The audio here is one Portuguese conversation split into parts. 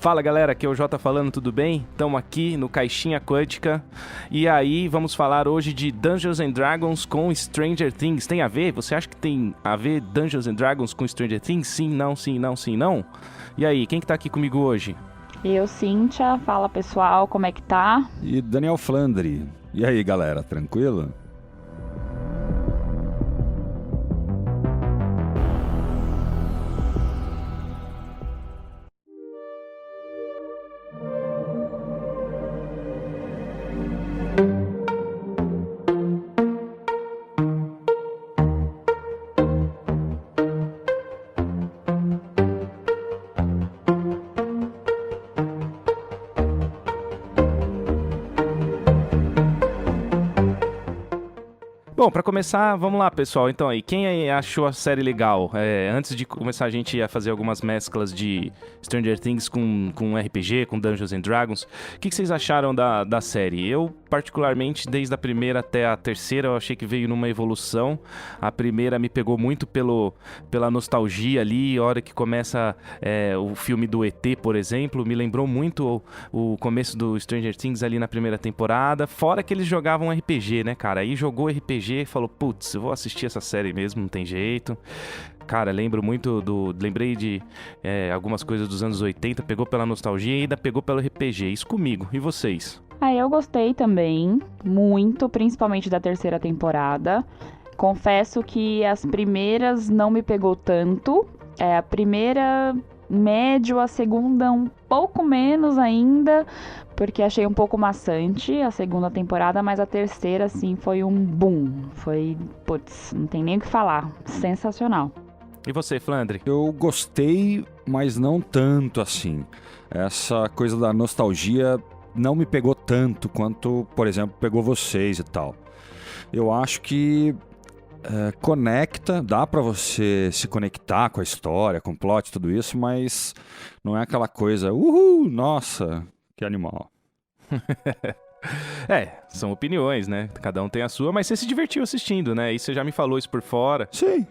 Fala galera, aqui é o Jota falando, tudo bem? Estamos aqui no Caixinha Quântica e aí vamos falar hoje de Dungeons and Dragons com Stranger Things. Tem a ver? Você acha que tem a ver Dungeons and Dragons com Stranger Things? Sim, não, sim, não, sim, não? E aí, quem que tá aqui comigo hoje? Eu, Cíntia, fala pessoal, como é que tá? E Daniel Flandre. E aí galera, tranquilo? Bom, pra começar, vamos lá, pessoal. Então aí, quem aí achou a série legal? Antes de começar a gente a fazer algumas mesclas de Stranger Things com RPG, com Dungeons and Dragons, o que vocês acharam da série? Eu, particularmente, desde a primeira até a terceira, eu achei que veio numa evolução. A primeira me pegou muito pela nostalgia ali, a hora que começa o filme do ET, por exemplo, me lembrou muito o começo do Stranger Things ali na primeira temporada, fora que eles jogavam RPG, né, cara? Aí jogou RPG e falou, putz, eu vou assistir essa série mesmo, não tem jeito. Cara, lembrei de algumas coisas dos anos 80, pegou pela nostalgia e ainda pegou pelo RPG, isso comigo. E vocês? Eu gostei também, muito, principalmente da terceira temporada. Confesso que as primeiras não me pegou tanto. A primeira, médio, a segunda um pouco menos ainda, porque achei um pouco maçante a segunda temporada, mas a terceira, assim, foi um boom. Foi, putz, não tem nem o que falar. Sensacional. E você, Flandre? Eu gostei, mas não tanto assim. Essa coisa da nostalgia não me pegou tanto quanto, por exemplo, pegou vocês e tal. Eu acho que conecta, dá pra você se conectar com a história, com o plot, tudo isso, mas não é aquela coisa, nossa, que animal. São opiniões, né? Cada um tem a sua, mas você se divertiu assistindo, né? E você já me falou isso por fora. Sim,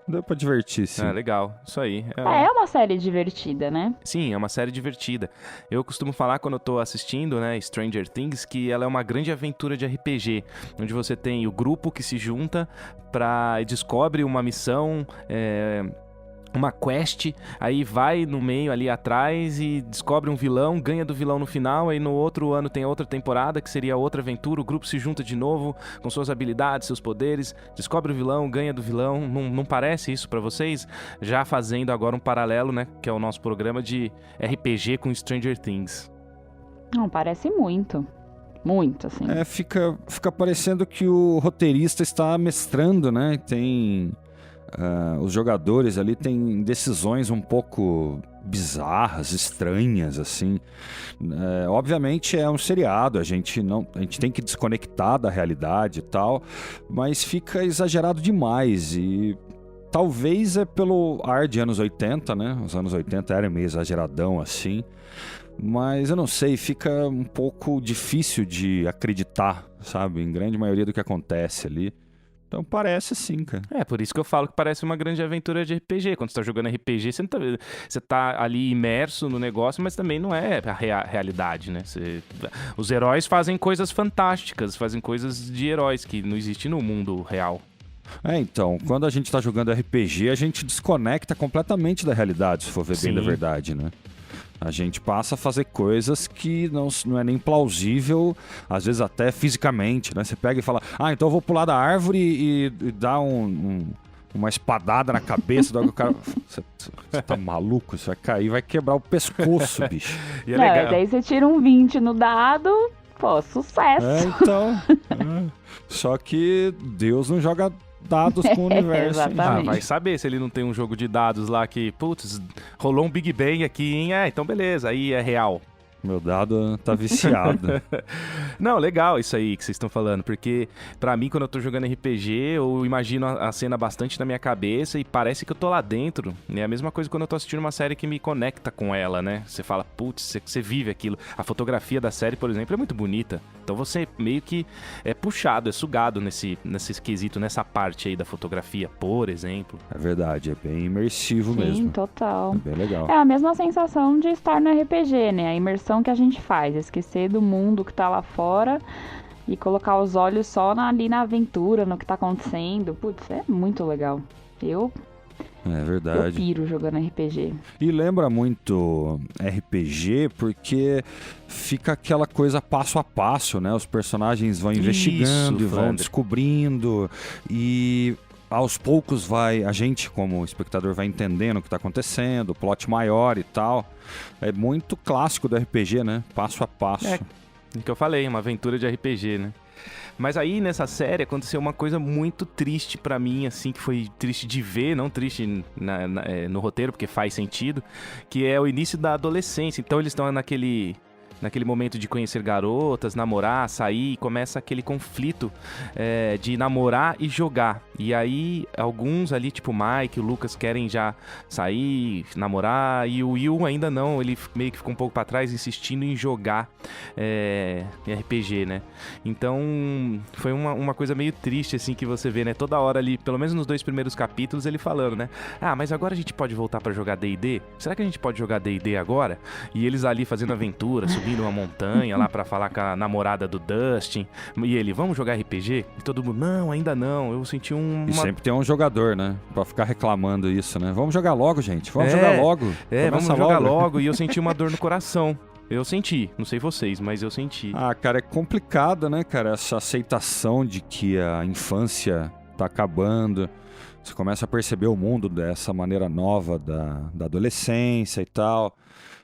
deu pra divertir, sim. Legal, isso aí. É uma série divertida, né? Sim, é uma série divertida. Eu costumo falar quando eu tô assistindo, né, Stranger Things, que ela é uma grande aventura de RPG, onde você tem o grupo que se junta pra descobre uma missão, uma quest, aí vai no meio ali atrás e descobre um vilão, ganha do vilão no final, aí no outro ano tem outra temporada, que seria outra aventura, o grupo se junta de novo com suas habilidades, seus poderes, descobre o vilão, ganha do vilão. Não parece isso pra vocês? Já fazendo agora um paralelo, né, que é o nosso programa de RPG com Stranger Things. Não, parece muito. Muito, assim. Fica parecendo que o roteirista está mestrando, né? Tem... os jogadores ali têm decisões um pouco bizarras, estranhas, assim. Obviamente é um seriado, a gente tem que desconectar da realidade e tal, mas fica exagerado demais e talvez é pelo ar de anos 80, né? Os anos 80 era meio exageradão assim, mas eu não sei, fica um pouco difícil de acreditar, sabe? Em grande maioria do que acontece ali. Então parece sim, cara. Por isso que eu falo que parece uma grande aventura de RPG. Quando você tá jogando RPG, você tá ali imerso no negócio, mas também não é a realidade, né? Os heróis fazem coisas fantásticas, fazem coisas de heróis que não existem no mundo real. Então, quando a gente tá jogando RPG, a gente desconecta completamente da realidade, se for ver bem da verdade, né? A gente passa a fazer coisas que não é nem plausível, às vezes até fisicamente, né? Você pega e fala, então eu vou pular da árvore e dar uma espadada na cabeça do cara. Você tá maluco? Você vai cair, vai quebrar o pescoço, bicho. E é legal. Daí você tira um 20 no dado, pô, sucesso. Só que Deus não joga dados com o universo. Exatamente. Vai saber se ele não tem um jogo de dados lá que, putz, rolou um Big Bang aqui, hein? Então beleza, aí é real. Meu dado tá viciado. Não, legal isso aí que vocês estão falando, porque pra mim, quando eu tô jogando RPG, eu imagino a cena bastante na minha cabeça e parece que eu tô lá dentro. É a mesma coisa quando eu tô assistindo uma série que me conecta com ela, né? Você fala, putz, você vive aquilo. A fotografia da série, por exemplo, é muito bonita. Então você meio que é puxado, é sugado nesse quesito, nessa parte aí da fotografia, por exemplo. É verdade, é bem imersivo Sim, mesmo. total. É bem legal. É a mesma sensação de estar no RPG, né? A imersão que a gente faz, esquecer do mundo que tá lá fora e colocar os olhos só ali na aventura, no que tá acontecendo. Putz, é muito legal. Eu É verdade. piro jogando RPG. E lembra muito RPG porque fica aquela coisa passo a passo, né? Os personagens vão investigando e vão Flander. descobrindo e aos poucos a gente como espectador vai entendendo o que tá acontecendo, o plot maior e tal. É muito clássico do RPG, né? Passo a passo. É. O que eu falei, uma aventura de RPG, né? Mas aí, nessa série, aconteceu uma coisa muito triste pra mim, assim, que foi triste de ver, não triste no roteiro, porque faz sentido, que é o início da adolescência. Então, eles estão naquele momento de conhecer garotas, namorar, sair, e começa aquele conflito de namorar e jogar. E aí, alguns ali, tipo o Mike, o Lucas, querem já sair, namorar, e o Will ainda não, ele meio que ficou um pouco pra trás, insistindo em jogar RPG, né? Então, foi uma coisa meio triste, assim, que você vê, né? Toda hora ali, pelo menos nos 2 primeiros capítulos, ele falando, né? Ah, mas agora a gente pode voltar pra jogar D&D? Será que a gente pode jogar D&D agora? E eles ali fazendo aventura, subindo uma montanha lá pra falar com a namorada do Dustin. E ele, vamos jogar RPG? E todo mundo, não, ainda não. Eu senti E sempre tem um jogador, né? Pra ficar reclamando isso, né? Vamos jogar logo, gente. Vamos É, jogar logo. vamos Começa jogar logo. E eu senti uma dor no coração. Eu senti, não sei vocês, mas eu senti. Ah, cara, é complicado, né, cara? Essa aceitação de que a infância tá acabando. Você começa a perceber o mundo dessa maneira nova da adolescência e tal.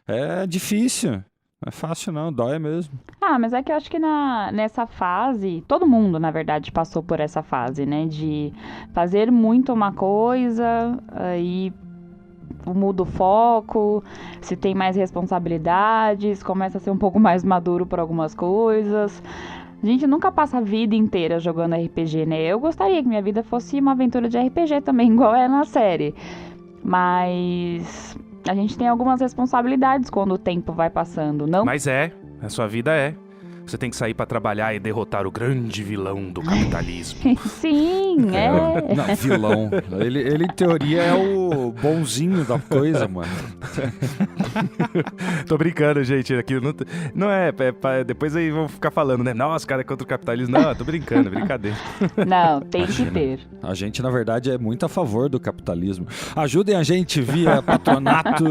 É difícil. Não é fácil não, dói mesmo. Ah, mas é que eu acho que nessa fase, todo mundo, na verdade, passou por essa fase, né? De fazer muito uma coisa, aí muda o foco, se tem mais responsabilidades, começa a ser um pouco mais maduro por algumas coisas. A gente nunca passa a vida inteira jogando RPG, né? Eu gostaria que minha vida fosse uma aventura de RPG também, igual é na série. Mas a gente tem algumas responsabilidades quando o tempo vai passando, não? Mas a sua vida é. Você tem que sair pra trabalhar e derrotar o grande vilão do capitalismo. Sim, é. Não, vilão. Ele, em teoria, é o bonzinho da coisa, mano. Tô brincando, gente. Aqui não é, depois aí vão ficar falando, né? Nossa, cara, é contra o capitalismo. Não, tô brincando, brincadeira. Não, tem que Imagina. ter. A gente, na verdade, é muito a favor do capitalismo. Ajudem a gente via patronato,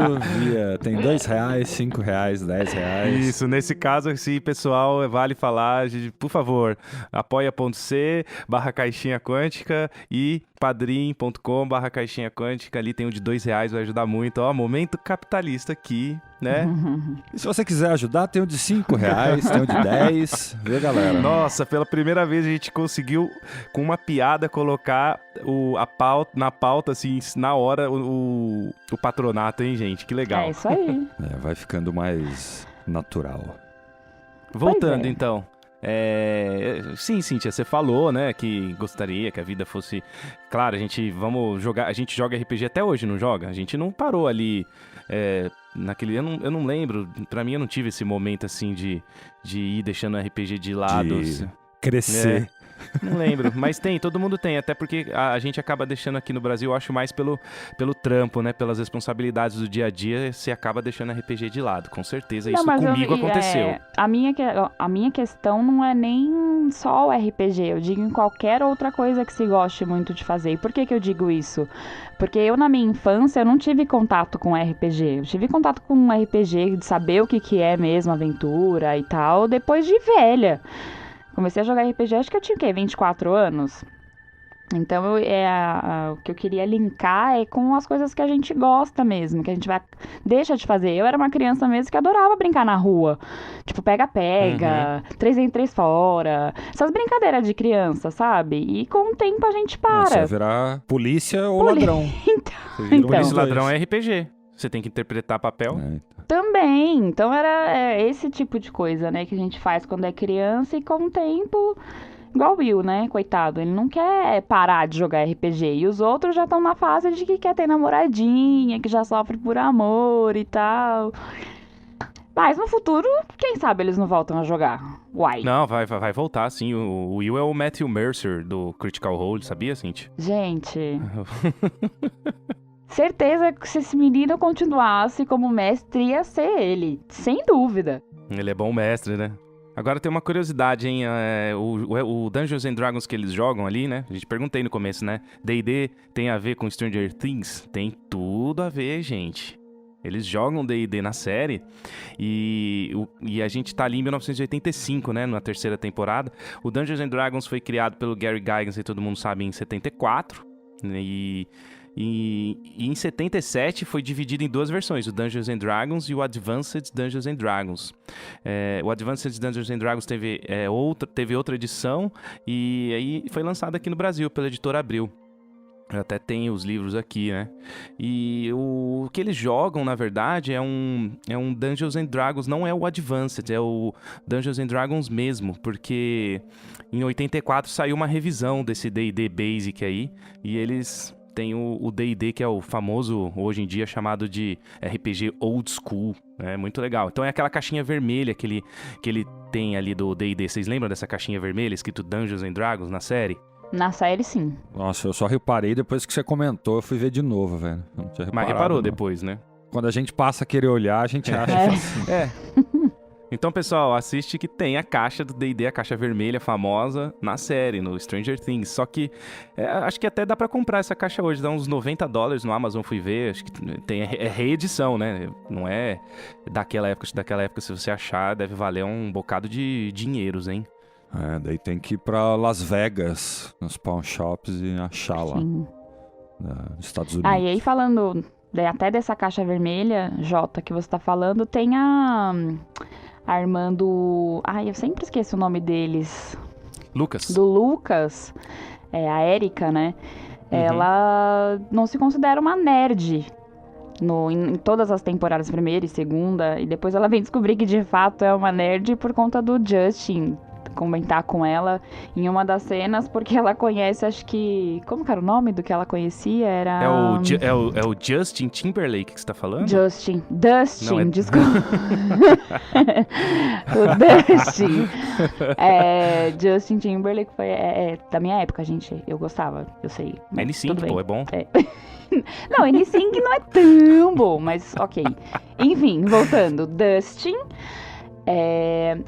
tem R$2, R$5, R$10. Isso, nesse caso, esse pessoal, vale falar, por favor, apoia.c/caixinha quântica e padrim.com/caixinha quântica, ali tem um de R$2, vai ajudar muito, ó, momento capitalista aqui, né? E se você quiser ajudar, tem o de R$5, tem o de 10, viu, galera? Nossa, pela primeira vez a gente conseguiu, com uma piada, colocar na pauta, assim, na hora, o patronato, hein, gente? Que legal. É isso aí. Vai ficando mais natural. Voltando, Pois é. então. Sim, Cíntia, você falou, né, que gostaria que a vida fosse... Claro, a gente joga RPG até hoje, não joga? A gente não parou ali naquele... Eu não lembro, pra mim eu não tive esse momento, assim, de ir deixando o RPG de lado. De crescer. Não lembro, mas todo mundo tem, até porque a gente acaba deixando aqui no Brasil, eu acho mais pelo trampo, né, pelas responsabilidades do dia a dia, você acaba deixando RPG de lado, com certeza, isso mas comigo aconteceu. A minha questão não é nem só o RPG, eu digo em qualquer outra coisa que se goste muito de fazer. E por que eu digo isso? Porque eu, na minha infância, eu não tive contato com RPG. Eu tive contato com RPG, de saber o que é mesmo aventura e tal, depois de velha. Comecei a jogar RPG, acho que eu tinha o quê? 24 anos? Então, o que eu queria linkar é com as coisas que a gente gosta mesmo, que a gente deixa de fazer. Eu era uma criança mesmo que adorava brincar na rua. Tipo, pega-pega, 3 fora. Essas brincadeiras de criança, sabe? E com o tempo a gente para. Você vai virar polícia ou ladrão. Então, Você vira um Por dos isso, dois. ladrão é RPG. Você tem que interpretar papel. É. também. Então era esse tipo de coisa, né, que a gente faz quando é criança e com o tempo, igual o Will, né, coitado, ele não quer parar de jogar RPG. E os outros já estão na fase de que quer ter namoradinha, que já sofre por amor e tal. Mas no futuro, quem sabe eles não voltam a jogar. Uai. Não, vai voltar, sim. O Will é o Matthew Mercer do Critical Role, sabia, Cintia? Gente, certeza que se esse menino continuasse como mestre, ia ser ele. Sem dúvida. Ele é bom mestre, né? Agora tem uma curiosidade, hein? O Dungeons and Dragons que eles jogam ali, né? A gente perguntei no começo, né? D&D tem a ver com Stranger Things? Tem tudo a ver, gente. Eles jogam D&D na série e a gente tá ali em 1985, né? Na terceira temporada. O Dungeons and Dragons foi criado pelo Gary Gygax, e todo mundo sabe, em 74. E em 77 foi dividido em duas versões, o Dungeons and Dragons e o Advanced Dungeons and Dragons. O Advanced Dungeons and Dragons teve outra edição e aí foi lançado aqui no Brasil pela editora Abril. Eu até tenho os livros aqui, né? E o que eles jogam, na verdade, é um Dungeons and Dragons, não é o Advanced, é o Dungeons and Dragons mesmo, porque em 84 saiu uma revisão desse D&D Basic aí, e eles têm o D&D, que é o famoso, hoje em dia, chamado de RPG Old School. É muito legal. Então é aquela caixinha vermelha que ele tem ali do D&D. Vocês lembram dessa caixinha vermelha escrito Dungeons and Dragons na série? Na série, sim. Nossa, eu só reparei depois que você comentou, eu fui ver de novo, velho. Não tinha reparado, Mas reparou não. depois, né? Quando a gente passa a querer olhar, a gente acha que assim. Então, pessoal, assiste que tem a caixa do D&D, a caixa vermelha famosa, na série, no Stranger Things. Só que acho que até dá pra comprar essa caixa hoje, dá uns $90 no Amazon, fui ver. Acho que tem reedição, né? Não é daquela época. Daquela época, se você achar, deve valer um bocado de dinheiros, hein? Daí tem que ir pra Las Vegas, nos pawn shops e achar lá, Sim. nos Estados Unidos. E aí falando até dessa caixa vermelha, Jota, que você tá falando, tem a irmã do... eu sempre esqueço o nome deles. Lucas. Do Lucas, a Erika, né? Ela não se considera uma nerd em todas as temporadas, primeira e segunda, e depois ela vem descobrir que de fato é uma nerd por conta do Justin comentar com ela em uma das cenas, porque ela conhece, acho que... Como que era o nome do que ela conhecia? Era... É o Justin Timberlake que você tá falando? Dustin, Não, desculpa. O Dustin. Justin Timberlake foi da minha época, gente. Eu gostava, eu sei. N5, pô, é bom. Não, N5 não é tão bom, mas ok. Enfim, voltando. Dustin...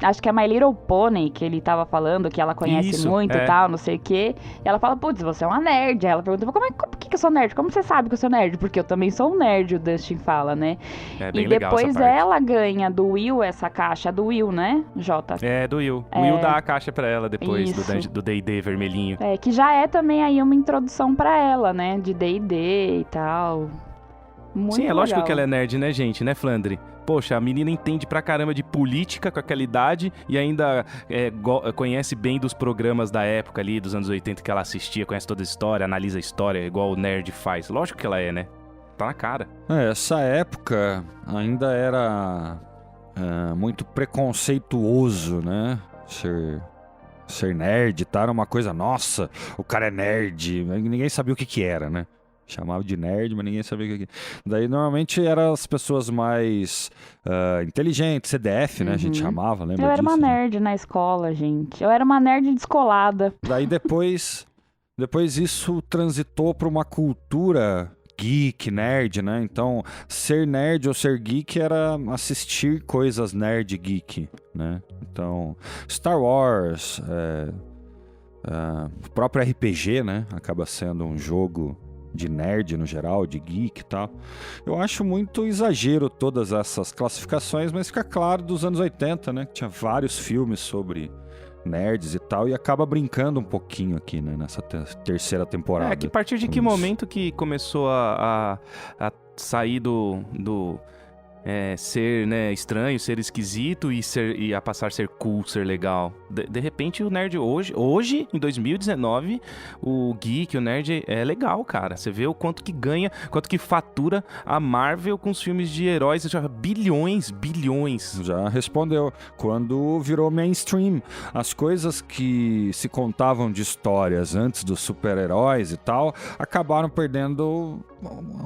acho que é My Little Pony que ele tava falando, que ela conhece muito e tal, não sei o quê. E ela fala, putz, você é uma nerd. Aí ela pergunta, por que eu sou nerd? Como você sabe que eu sou nerd? Porque eu também sou um nerd, o Dustin fala, né? Bem e legal depois essa parte. ela ganha do Will essa caixa, do Will, né, Jota? É, do Will. O Will dá a caixa pra ela depois Isso. do D&D vermelhinho. Que já é também aí uma introdução pra ela, né? De D&D e tal. Muito Sim, é lógico legal. que ela é nerd, né, gente? Né, Flandre? Poxa, a menina entende pra caramba de política com aquela idade e ainda conhece bem dos programas da época ali, dos anos 80 que ela assistia, conhece toda a história, analisa a história, igual o nerd faz. Lógico que ela é, né? Tá na cara. Essa época ainda era muito preconceituoso, né? Ser nerd, tá? Era uma coisa, nossa, o cara é nerd. Ninguém sabia o que era, né? Chamava de nerd, mas ninguém sabia o que. Daí, normalmente, eram as pessoas mais inteligentes, CDF, né? A gente chamava, lembra disso? Eu era uma né? nerd na escola, gente. Eu era uma nerd descolada. Daí, depois isso transitou para uma cultura geek, nerd, né? Então, ser nerd ou ser geek era assistir coisas nerd geek, né? Então, Star Wars, o próprio RPG, né? Acaba sendo um jogo de nerd no geral, de geek e tal. Eu acho muito exagero todas essas classificações, mas fica claro dos anos 80, né? Que tinha vários filmes sobre nerds e tal, e acaba brincando um pouquinho aqui, né? Nessa terceira temporada. Que a partir de que momento que começou a sair ser, né, estranho, ser esquisito e a passar a ser cool, ser legal. De repente o nerd hoje, em 2019, o geek, o nerd é legal, cara. Você vê o quanto que ganha, quanto que fatura a Marvel com os filmes de heróis, já bilhões. Já respondeu. Quando virou mainstream, as coisas que se contavam de histórias antes dos super-heróis e tal, acabaram perdendo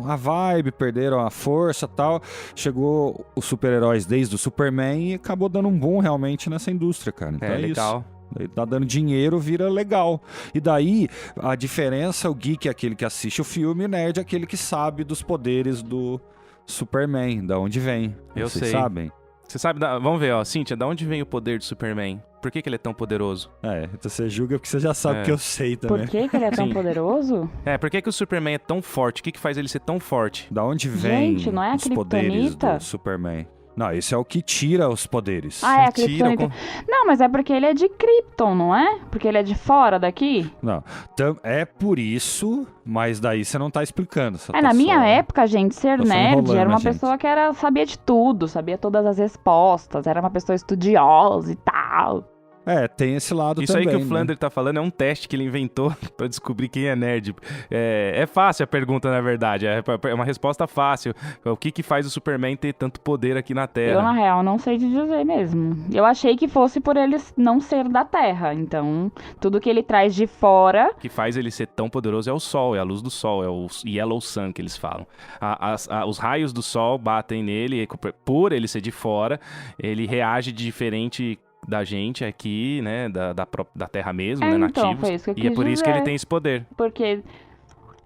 a vibe, perderam a força e tal. Chegou os super-heróis desde o Superman e acabou dando um boom realmente nessa indústria, cara. Então é legal. Isso. Daí tá dando dinheiro, vira legal. E daí, a diferença, o geek é aquele que assiste o filme, o nerd é aquele que sabe dos poderes do Superman, da onde vem. Eu Vocês sei. sabem? Você sabe, vamos ver, ó, Cíntia, da onde vem o poder do Superman? Por que ele é tão poderoso? Então você julga porque você já sabe que eu sei também. Por que ele é tão poderoso? Por que o Superman é tão forte? O que faz ele ser tão forte? Da onde vem Gente, não é a os poderes Kryptonita? do Superman? Não, esse é o que tira os poderes. Ah, é a Tira Kryptonita. Não, mas é porque ele é de Krypton, não é? Porque ele é de fora daqui? Não, é por isso, mas daí você não tá explicando. Você Na minha época, gente, ser tá só nerd enrolando era uma a gente. pessoa que sabia de tudo, sabia todas as respostas, era uma pessoa estudiosa e tal. Tem esse lado Isso também. aí que o né? Flandre tá falando é um teste que ele inventou pra descobrir quem é nerd. É fácil a pergunta, na verdade. É uma resposta fácil. O que faz o Superman ter tanto poder aqui na Terra? Eu, na real, não sei te dizer mesmo. Eu achei que fosse por ele não ser da Terra. Então, tudo que ele traz de fora... O que faz ele ser tão poderoso é o Sol, é a luz do Sol, é o Yellow Sun que eles falam. Os raios do Sol batem nele, e por ele ser de fora, ele reage de diferente da gente aqui, né, da Terra mesmo, né, então, nativos. foi isso que eu E é quis por isso que dizer. ele tem esse poder. Porque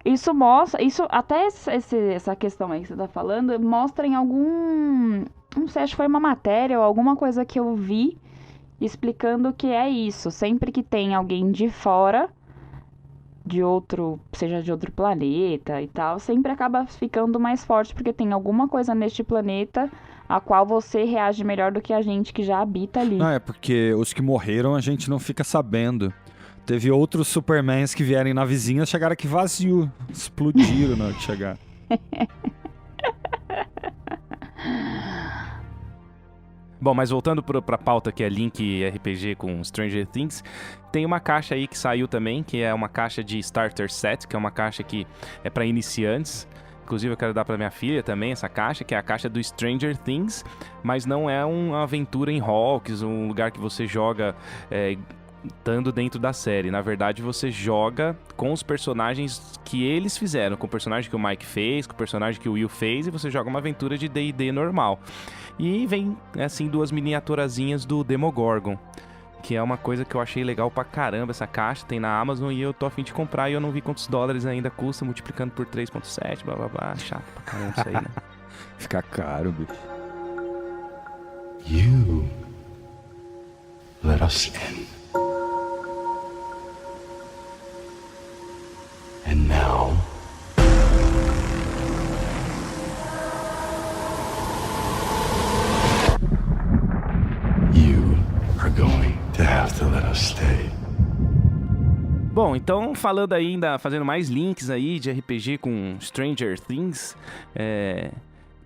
isso mostra... Até essa questão aí que você tá falando, mostra em algum... Não sei, acho que foi uma matéria ou alguma coisa que eu vi explicando que é isso. Sempre que tem alguém de fora, seja de outro planeta e tal, sempre acaba ficando mais forte, porque tem alguma coisa neste planeta a qual você reage melhor do que a gente que já habita ali. Não, é porque os que morreram a gente não fica sabendo. Teve outros Supermans que vieram na vizinha, chegaram aqui vazio. Explodiram na hora de chegar. Bom, mas voltando pra pauta que é Link RPG com Stranger Things, tem uma caixa aí que saiu também, que é uma caixa de Starter Set, que é uma caixa que é pra iniciantes. Inclusive eu quero dar pra minha filha também essa caixa, que é a caixa do Stranger Things, mas não é uma aventura em Hawks, um lugar que você joga estando dentro da série. Na verdade, você joga com os personagens que eles fizeram, com o personagem que o Mike fez, com o personagem que o Will fez, e você joga uma aventura de D&D normal. E vem, assim, 2 miniaturazinhas do Demogorgon, que é uma coisa que eu achei legal pra caramba. Essa caixa tem na Amazon e eu tô a fim de comprar e eu não vi quantos dólares ainda custa, multiplicando por 3.7, blá blá blá. Chato pra caramba isso aí, né? Fica caro, bicho. You let us in. And now, you are going to have to let us stay. Bom, então falando ainda, fazendo mais links aí de RPG com Stranger Things,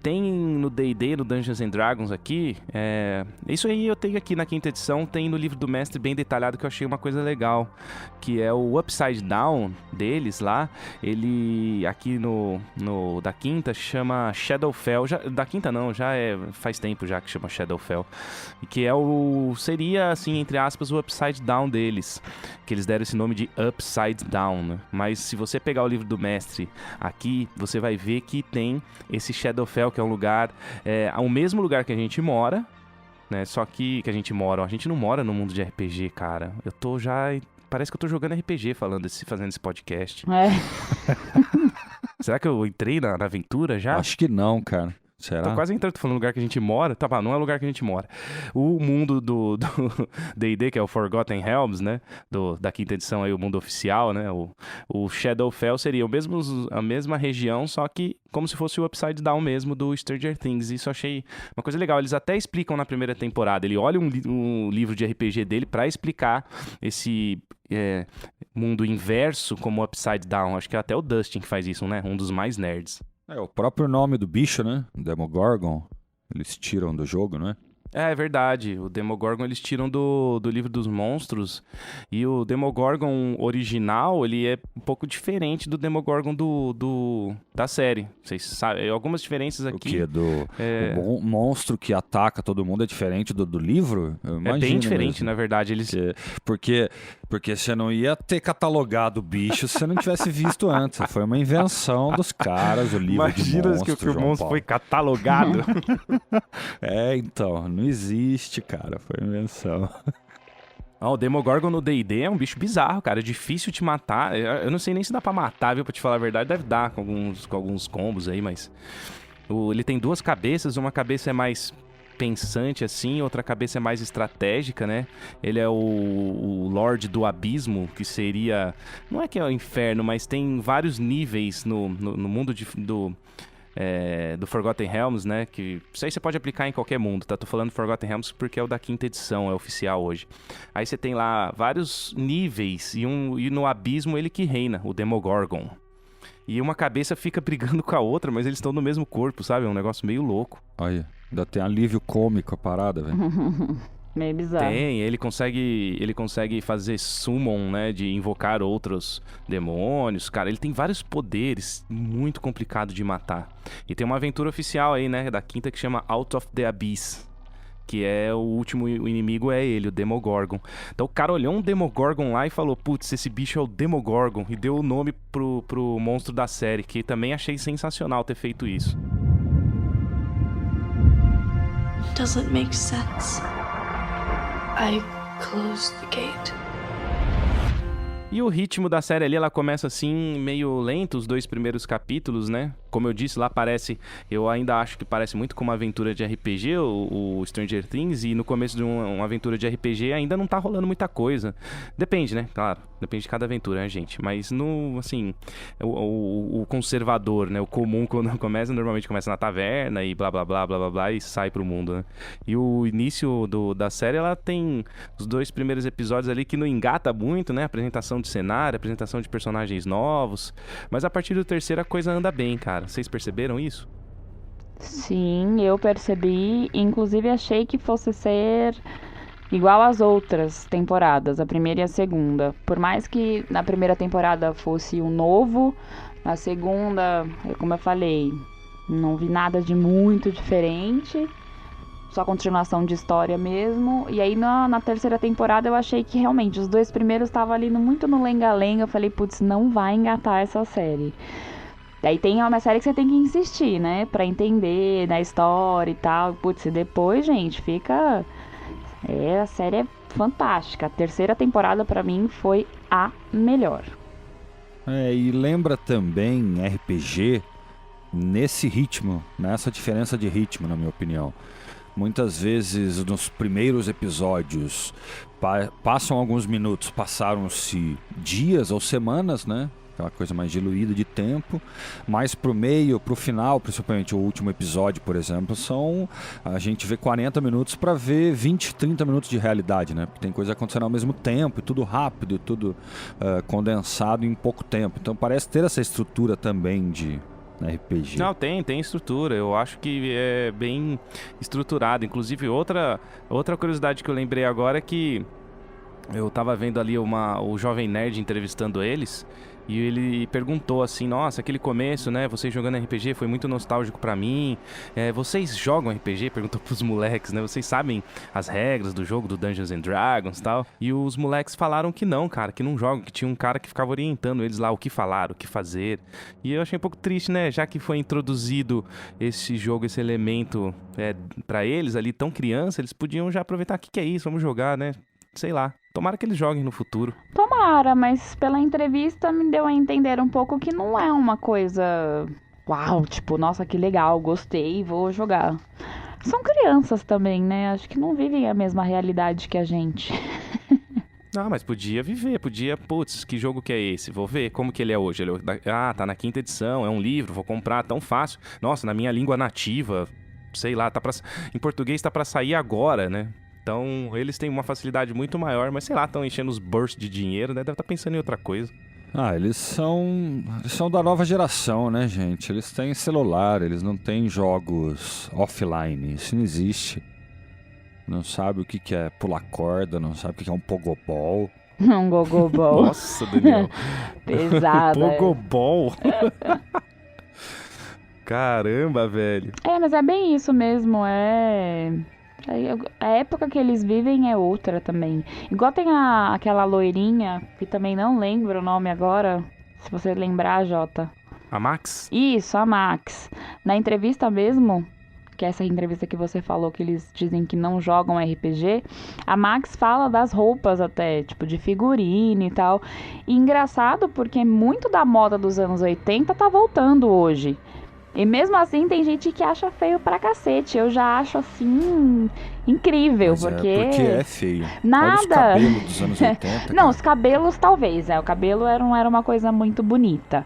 tem no D&D, no Dungeons and Dragons aqui, isso aí eu tenho aqui na 5ª edição, tem no livro do mestre bem detalhado, que eu achei uma coisa legal, que é o Upside Down deles lá. Ele aqui no da 5ª chama Shadowfell, da 5ª não, faz tempo já que chama Shadowfell, que seria assim, entre aspas, o Upside Down deles, que eles deram esse nome de Upside Down, né? Mas se você pegar o livro do mestre aqui, você vai ver que tem esse Shadowfell, que é um lugar, o mesmo lugar que a gente mora, né? Só que a gente não mora no mundo de RPG, cara. Parece que eu tô jogando RPG fazendo esse podcast. Será que eu entrei na aventura já? Acho que não, cara. Será? Tô quase entrando, tô falando lugar que a gente mora. Tá, não é o lugar que a gente mora. O mundo do D&D, que é o Forgotten Realms, né? Da 5ª edição aí, o mundo oficial, né? O Shadowfell seria a mesma região, só que como se fosse o Upside Down mesmo do Stranger Things. Isso eu achei uma coisa legal. Eles até explicam na primeira temporada. Ele olha um livro de RPG dele pra explicar esse mundo inverso como Upside Down. Acho que é até o Dustin que faz isso, né? Um dos mais nerds. O próprio nome do bicho, né? Demogorgon. Eles tiram do jogo, não é? É verdade, o Demogorgon eles tiram do livro dos monstros, e o Demogorgon original, ele é um pouco diferente do Demogorgon da série. Vocês sabem, algumas diferenças aqui. O quê? O monstro que ataca todo mundo é diferente do livro? Eu É imagino bem diferente, mesmo. na verdade. Eles... Porque você não ia ter catalogado o bicho se você não tivesse visto antes. Foi uma invenção dos caras, o livro de monstros, que o João monstro Paulo. foi catalogado. Então, não existe, cara. Foi invenção. O Demogorgon no D&D é um bicho bizarro, cara. É difícil te matar. Eu não sei nem se dá pra matar, viu? Pra te falar a verdade, deve dar com alguns combos aí, mas... Ele tem 2 cabeças. Uma cabeça é mais pensante, assim. Outra cabeça é mais estratégica, né? Ele é o Lorde do Abismo, que seria... Não é que é o inferno, mas tem vários níveis no mundo do Forgotten Realms, né? Que isso aí você pode aplicar em qualquer mundo, tá? Tô falando Forgotten Realms porque é o da 5ª edição, é oficial hoje. Aí você tem lá vários níveis e no abismo ele que reina, o Demogorgon. E uma cabeça fica brigando com a outra, mas eles estão no mesmo corpo, sabe? É um negócio meio louco. Olha, ainda tem alívio cômico a parada, velho. Meio bizarro. Tem, ele consegue fazer summon, né, de invocar outros demônios. Cara, ele tem vários poderes, muito complicado de matar. E tem uma aventura oficial aí, né, da 5ª que chama Out of the Abyss, que é o último inimigo, é ele, o Demogorgon. Então o cara olhou um Demogorgon lá e falou, putz, esse bicho é o Demogorgon, e deu o nome pro monstro da série, que também achei sensacional ter feito isso. Doesn't make sense. I closed the gate. E o ritmo da série ali, ela começa assim, meio lento, os 2 primeiros capítulos, né? Como eu disse, lá parece... Eu ainda acho que parece muito com uma aventura de RPG, o Stranger Things, e no começo de uma aventura de RPG ainda não tá rolando muita coisa. Depende, né? Claro, depende de cada aventura, né, gente? Mas assim, o conservador, né? O comum, quando começa, normalmente começa na taverna e blá, blá, blá, blá, blá, blá, e sai pro mundo, né? E o início da série, ela tem os 2 primeiros episódios ali que não engata muito, né? Apresentação de cenário, apresentação de personagens novos. Mas a partir do 3º a coisa anda bem, cara. Vocês perceberam isso? Sim, eu percebi. Inclusive achei que fosse ser igual às outras temporadas, a 1ª e a 2ª. Por mais que na 1ª temporada fosse o novo, na 2ª, como eu falei, não vi nada de muito diferente. Só continuação de história mesmo. E aí na 3ª temporada eu achei que realmente os 2 primeiros estavam ali muito no lenga-lenga. Eu falei, putz, não vai engatar essa série. Daí tem uma série que você tem que insistir, né? Pra entender da história e tal. Putz, e depois, gente, fica... a série é fantástica. A 3ª temporada pra mim foi a melhor. E lembra também RPG nesse ritmo, nessa diferença de ritmo, na minha opinião. Muitas vezes nos primeiros episódios passam alguns minutos, passaram-se dias ou semanas, né? Aquela coisa mais diluída de tempo, mas pro meio, pro final, principalmente o último episódio, por exemplo, a gente vê 40 minutos para ver 20, 30 minutos de realidade, né? Porque tem coisa acontecendo ao mesmo tempo, e tudo rápido, tudo condensado em pouco tempo. Então parece ter essa estrutura também de RPG. Não, tem estrutura. Eu acho que é bem estruturado. Inclusive, outra curiosidade que eu lembrei agora é que eu tava vendo ali o Jovem Nerd entrevistando eles, e ele perguntou assim, nossa, aquele começo, né, vocês jogando RPG foi muito nostálgico pra mim. Vocês jogam RPG? Perguntou pros moleques, né, vocês sabem as regras do jogo do Dungeons and Dragons e tal? E os moleques falaram que não, cara, que não jogam, que tinha um cara que ficava orientando eles lá o que falar, o que fazer. E eu achei um pouco triste, né, já que foi introduzido esse jogo, esse elemento pra eles ali, tão criança, eles podiam já aproveitar, o que é isso, vamos jogar, né? Sei lá, tomara que eles joguem no futuro. Tomara, mas pela entrevista me deu a entender um pouco que não é uma coisa... Uau, tipo, nossa, que legal, gostei, vou jogar. São crianças também, né? Acho que não vivem a mesma realidade que a gente. Não, mas podia viver, putz, que jogo que é esse? Vou ver como que ele é hoje. Tá na 5ª edição, é um livro, vou comprar, tão fácil. Nossa, na minha língua nativa, sei lá, em português tá pra sair agora, né? Então, eles têm uma facilidade muito maior, mas sei lá, estão enchendo os bolsos de dinheiro, né? Deve estar pensando em outra coisa. Eles são da nova geração, né, gente? Eles têm celular, eles não têm jogos offline. Isso não existe. Não sabe o que é pular corda, não sabe o que é um pogobol. Um gogobol. Nossa, Daniel. Pesado. Pogobol. Caramba, velho. Mas é bem isso mesmo, A época que eles vivem é outra também. Igual tem aquela loirinha, que também não lembro o nome agora, se você lembrar, Jota. A Max? Isso, a Max. Na entrevista mesmo, que é essa entrevista que você falou, que eles dizem que não jogam RPG, a Max fala das roupas até, tipo, de figurino e tal. E engraçado porque muito da moda dos anos 80 tá voltando hoje. E mesmo assim tem gente que acha feio pra cacete. Eu já acho assim incrível, Mas porque é feio. nada. Olha os cabelos dos anos 80. Não, os cabelos talvez, o cabelo era uma coisa muito bonita.